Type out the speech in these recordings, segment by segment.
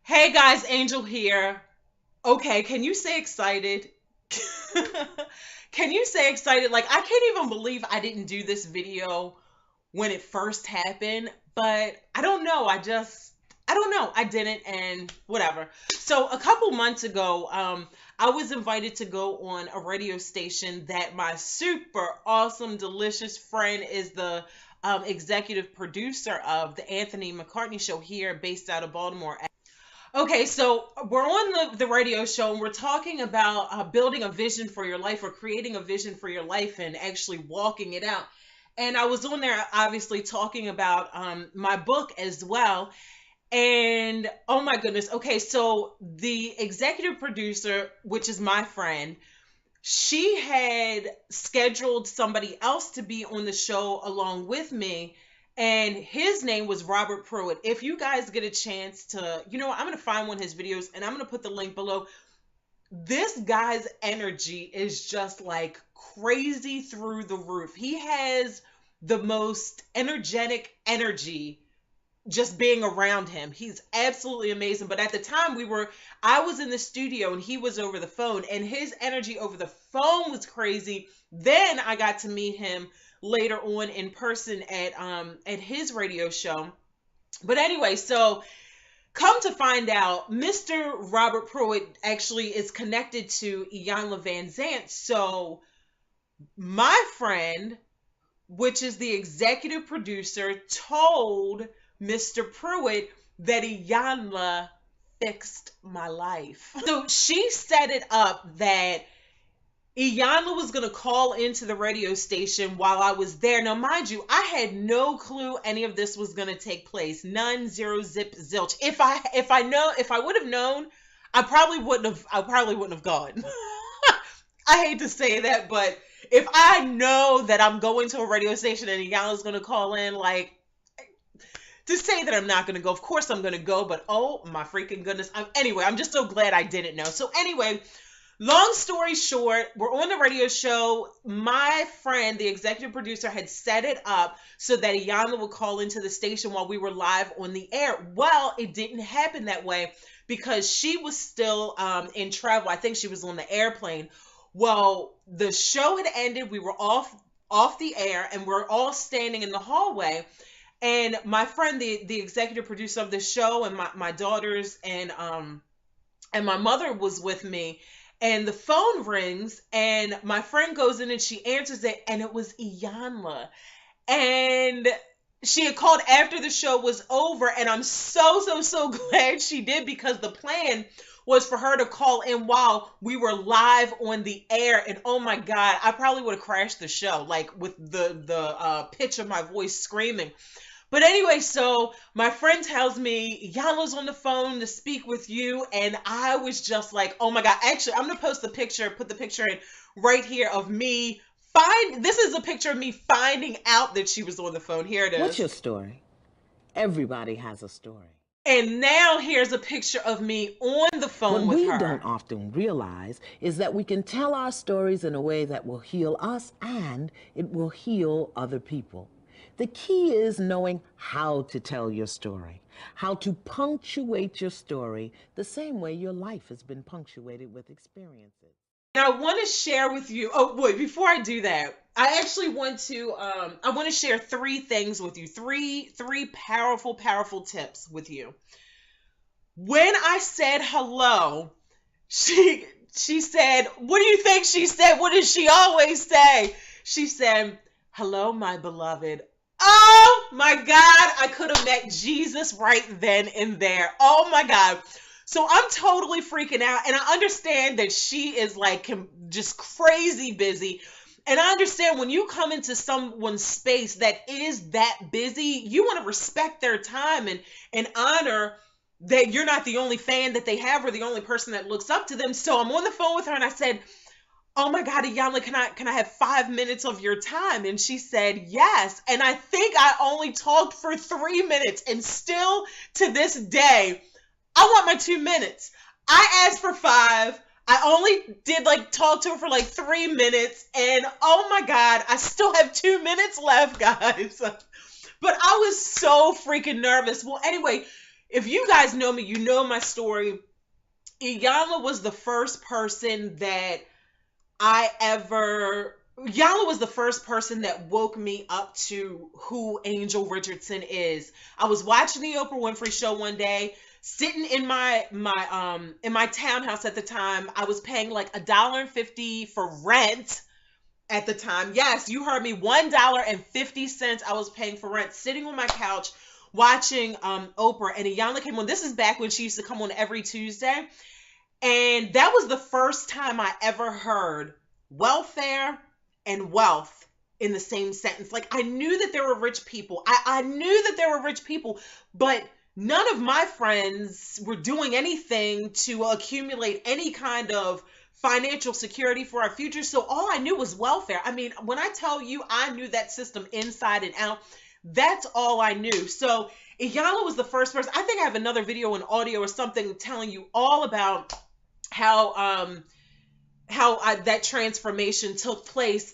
Hey guys, Angel here. Okay, can you say excited? Can you say excited? Like, I can't even believe I didn't do this video when it first happened, but I don't know. I don't know. I didn't, and whatever. So, a couple months ago, I was invited to go on a radio station that my super awesome, delicious friend is the executive producer of the Anthony McCartney Show here, based out of Baltimore. Okay, so we're on the radio show and we're talking about building a vision for your life or creating a vision for your life and actually walking it out. And I was on there obviously talking about my book as well. And oh my goodness. Okay, so the executive producer, which is my friend, she had scheduled somebody else to be on the show along with me, and his name was Robert Pruitt. If you guys get a chance to, I'm going to find one of his videos and I'm going to put the link below. This guy's energy is just like crazy through the roof. He has the most energetic energy just being around him. He's absolutely amazing. But at the time I was in the studio and he was over the phone, and his energy over the phone was crazy. Then I got to meet him later on in person at his radio show. But anyway, so come to find out, Mr. Robert Pruitt actually is connected to Iyanla Vanzant. So my friend, which is the executive producer, told Mr. Pruitt that Iyanla fixed my life. So she set it up that Iyanla was going to call into the radio station while I was there. Now, mind you, I had no clue any of this was going to take place. None, zero, zip, zilch. If I would have known, I probably wouldn't have gone. I hate to say that, but if I know that I'm going to a radio station and Iyanla's going to call in, like, to say that I'm not going to go, of course I'm going to go, but oh my freaking goodness. Anyway, I'm just so glad I didn't know. So anyway, long story short, we're on the radio show. My friend, the executive producer, had set it up so that Iyanla would call into the station while we were live on the air. Well, it didn't happen that way because she was still in travel. I think she was on the airplane. Well, the show had ended. We were off the air, and we're all standing in the hallway. And my friend, the executive producer of the show, and my daughters and my mother was with me. And the phone rings, and my friend goes in and she answers it, and it was Iyanla. And she had called after the show was over, and I'm so glad she did, because the plan was for her to call in while we were live on the air. And oh my God, I probably would have crashed the show, like with the pitch of my voice screaming. But anyway, so my friend tells me Iyanla's on the phone to speak with you, and I was just like, oh my God. Actually, I'm gonna put the picture in right here of me. This is a picture of me finding out that she was on the phone. Here it is. What's your story? Everybody has a story. And now here's a picture of me on the phone with her. What we don't often realize is that we can tell our stories in a way that will heal us, and it will heal other people. The key is knowing how to tell your story, how to punctuate your story the same way your life has been punctuated with experiences. And I want to share with you, wait, before I do that, I actually want to share three things with you, three powerful tips with you. When I said hello, she said, what do you think she said? What does she always say? She said, hello, my beloved. Oh my God, I could have met Jesus right then and there. Oh my God. So I'm totally freaking out, and I understand that she is like just crazy busy. And I understand when you come into someone's space that is that busy, you want to respect their time and honor that you're not the only fan that they have or the only person that looks up to them. So I'm on the phone with her and I said, oh my God, Iyanla, can I have 5 minutes of your time? And she said, yes. And I think I only talked for 3 minutes, and still to this day, I want my 2 minutes. I asked for 5. I only did talk to her for 3 minutes, and oh my God, I still have 2 minutes left, guys. But I was so freaking nervous. Well, anyway, if you guys know me, you know my story. Iyanla was the first person that I ever Iyanla was the first person that woke me up to who Angel Richardson is. I was watching the Oprah Winfrey show one day, sitting in my townhouse at the time. I was paying like $1.50 for rent at the time. Yes, you heard me, $1.50 I was paying for rent, sitting on my couch watching Oprah, and Iyanla came on. This is back when she used to come on every Tuesday. And that was the first time I ever heard welfare and wealth in the same sentence. Like, I knew that there were rich people. I knew that there were rich people, but none of my friends were doing anything to accumulate any kind of financial security for our future. So all I knew was welfare. I mean, when I tell you I knew that system inside and out, that's all I knew. So Iyanla was the first person. I think I have another video and audio or something telling you all about how that transformation took place.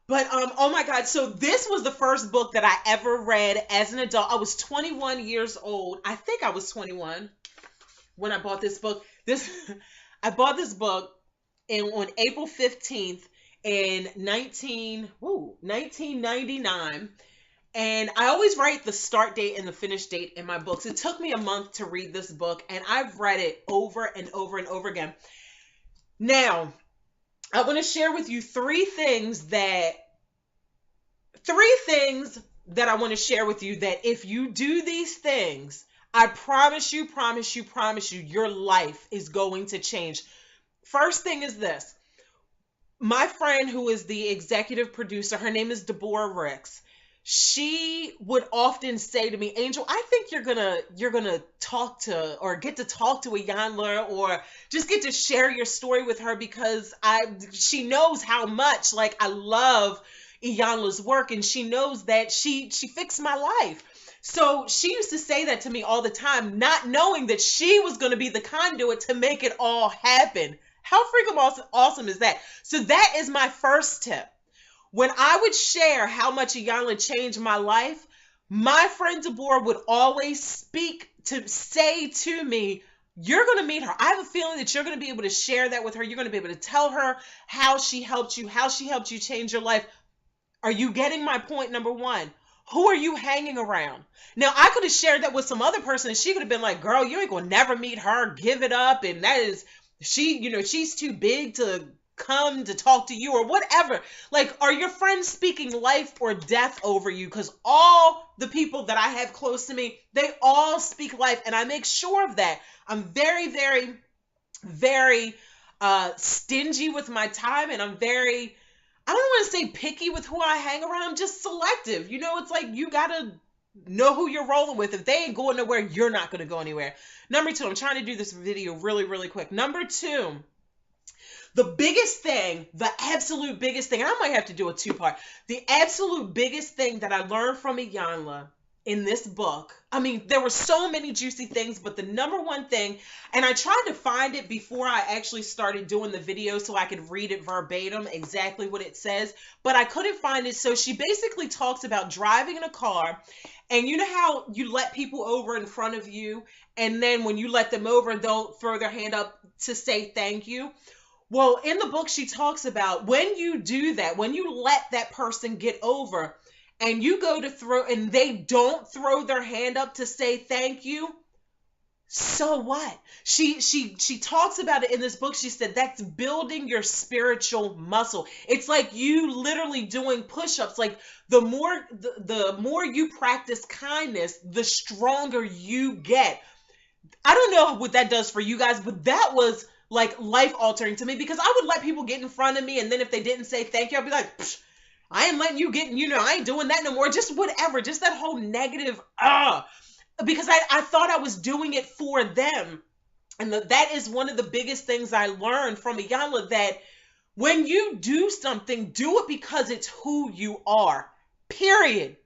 But oh my God, so this was the first book that I ever read as an adult. I was 21 years old. I think I was 21 when I bought this book. I bought this book on April 15th in 1999. And I always write the start date and the finish date in my books. It took me a month to read this book, and I've read it over and over and over again. Now, I want to share with you three things that I want to share with you that if you do these things, I promise you, your life is going to change. First thing is this. My friend who is the executive producer, her name is Deborah Ricks. She would often say to me, Angel, I think you're gonna talk to or get to talk to Iyanla or just get to share your story with her, because she knows how much like I love Iyanla's work, and she knows that she fixed my life. So she used to say that to me all the time, not knowing that she was going to be the conduit to make it all happen. How freaking awesome is that? So that is my first tip. When I would share how much Iyanla changed my life, my friend Deborah would always say to me, you're going to meet her. I have a feeling that you're going to be able to share that with her. You're going to be able to tell her how she helped you change your life. Are you getting my point? Number one, who are you hanging around? Now, I could have shared that with some other person, and she could have been like, girl, you ain't going to never meet her. Give it up. And that is, she's too big to come to talk to you or whatever. Like, are your friends speaking life or death over you? Because all the people that I have close to me, they all speak life, and I make sure of that. I'm very, very, very stingy with my time, and I'm very, I don't want to say picky with who I hang around. I'm just selective. It's like you gotta know who you're rolling with. If they ain't going nowhere, you're not going to go anywhere. Number two, I'm trying to do this video really, really quick. Number two, the biggest thing, the absolute biggest thing, and I might have to do a two-part, the absolute biggest thing that I learned from Iyanla in this book, I mean, there were so many juicy things, but the number one thing, and I tried to find it before I actually started doing the video so I could read it verbatim, exactly what it says, but I couldn't find it. So she basically talks about driving in a car, and you know how you let people over in front of you, and then when you let them over, they'll throw their hand up to say thank you. Well, in the book, she talks about when you do that, when you let that person get over and you go to throw and they don't throw their hand up to say thank you, so what? She talks about it in this book. She said that's building your spiritual muscle. It's like you literally doing push-ups. Like the more you practice kindness, the stronger you get. I don't know what that does for you guys, but that was like life altering to me, because I would let people get in front of me, and then if they didn't say thank you, I'd be like, I ain't letting you get, I ain't doing that no more. Just whatever, just that whole negative, because I thought I was doing it for them. And that is one of the biggest things I learned from Iyanla, that when you do something, do it because it's who you are, period.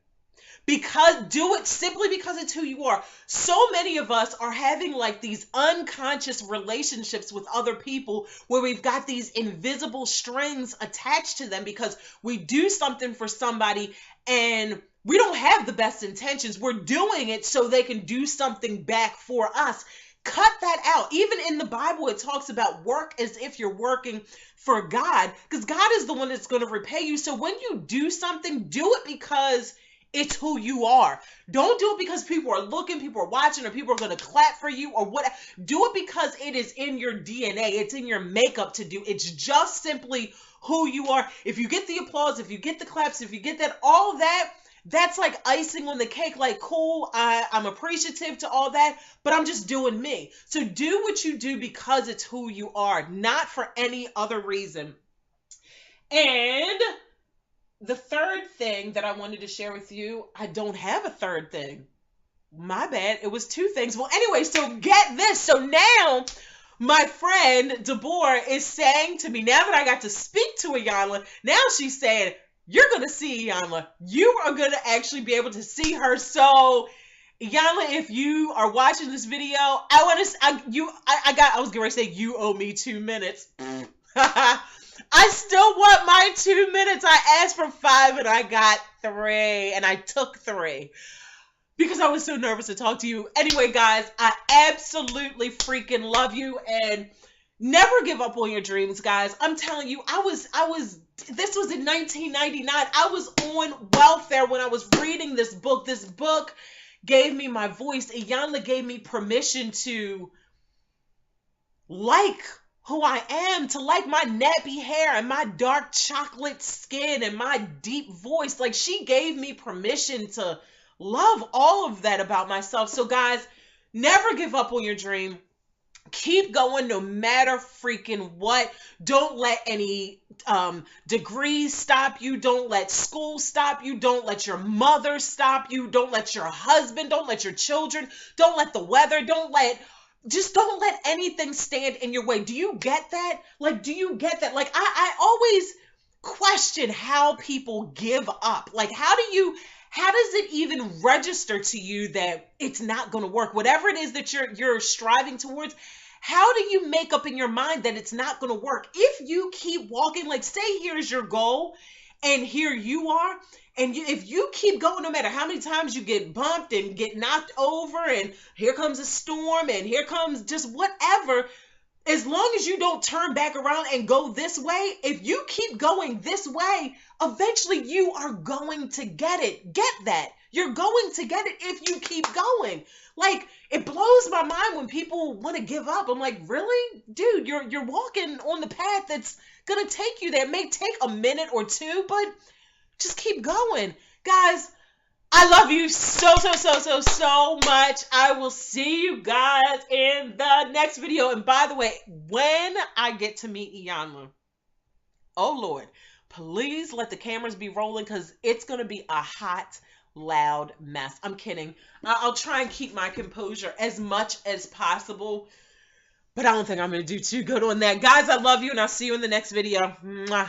Do it simply because it's who you are. So many of us are having like these unconscious relationships with other people where we've got these invisible strings attached to them because we do something for somebody and We don't have the best intentions. We're doing it so they can do something back for us. Cut that out. Even in the Bible, it talks about work as if you're working for God, because God is the one that's going to repay you. So when you do something, do it because it's who you are. Don't do it because people are looking, people are watching, or people are going to clap for you or what. Do it because it is in your DNA. It's in your makeup to do. It's just simply who you are. If you get the applause, if you get the claps, if you get that, all that, that's like icing on the cake. Like, cool, I'm appreciative to all that, but I'm just doing me. So do what you do because it's who you are, not for any other reason. And the third thing that I wanted to share with you, I don't have a third thing. My bad. It was two things. Well, anyway, so get this. So now my friend Deborah is saying to me, now that I got to speak to Iyanla, now she's saying, you're going to see Iyanla. You are going to actually be able to see her. So Iyanla, if you are watching this video, I was going to say you owe me 2 minutes. I still want my 2 minutes. I asked for 5 and I got 3, and I took 3 because I was so nervous to talk to you. Anyway, guys, I absolutely freaking love you, and never give up on your dreams, guys. I'm telling you, this was in 1999. I was on welfare when I was reading this book. This book gave me my voice. Iyanla gave me permission to like who I am, to like my nappy hair and my dark chocolate skin and my deep voice. Like, she gave me permission to love all of that about myself. So guys, never give up on your dream. Keep going no matter freaking what. Don't let any degrees stop you. Don't let school stop you. Don't let your mother stop you. Don't let your husband, don't let your children, don't let the weather, just don't let anything stand in your way. Do you get that? Like, do you get that? Like, I always question how people give up. Like, how does it even register to you that it's not going to work? Whatever it is that you're striving towards, how do you make up in your mind that it's not going to work? If you keep walking, like, say here's your goal and here you are, and if you keep going, no matter how many times you get bumped and get knocked over, and here comes a storm, and here comes just whatever, as long as you don't turn back around and go this way, if you keep going this way, eventually you are going to get it. Get that. You're going to get it if you keep going. Like, it blows my mind when people want to give up. I'm like, really? Dude, you're walking on the path that's going to take you there. It may take a minute or two, but just keep going. Guys, I love you so much. I will see you guys in the next video. And by the way, when I get to meet Iyanla, oh Lord, please let the cameras be rolling, because it's going to be a hot, loud mess. I'm kidding. I'll try and keep my composure as much as possible, but I don't think I'm going to do too good on that. Guys, I love you, and I'll see you in the next video. Mwah.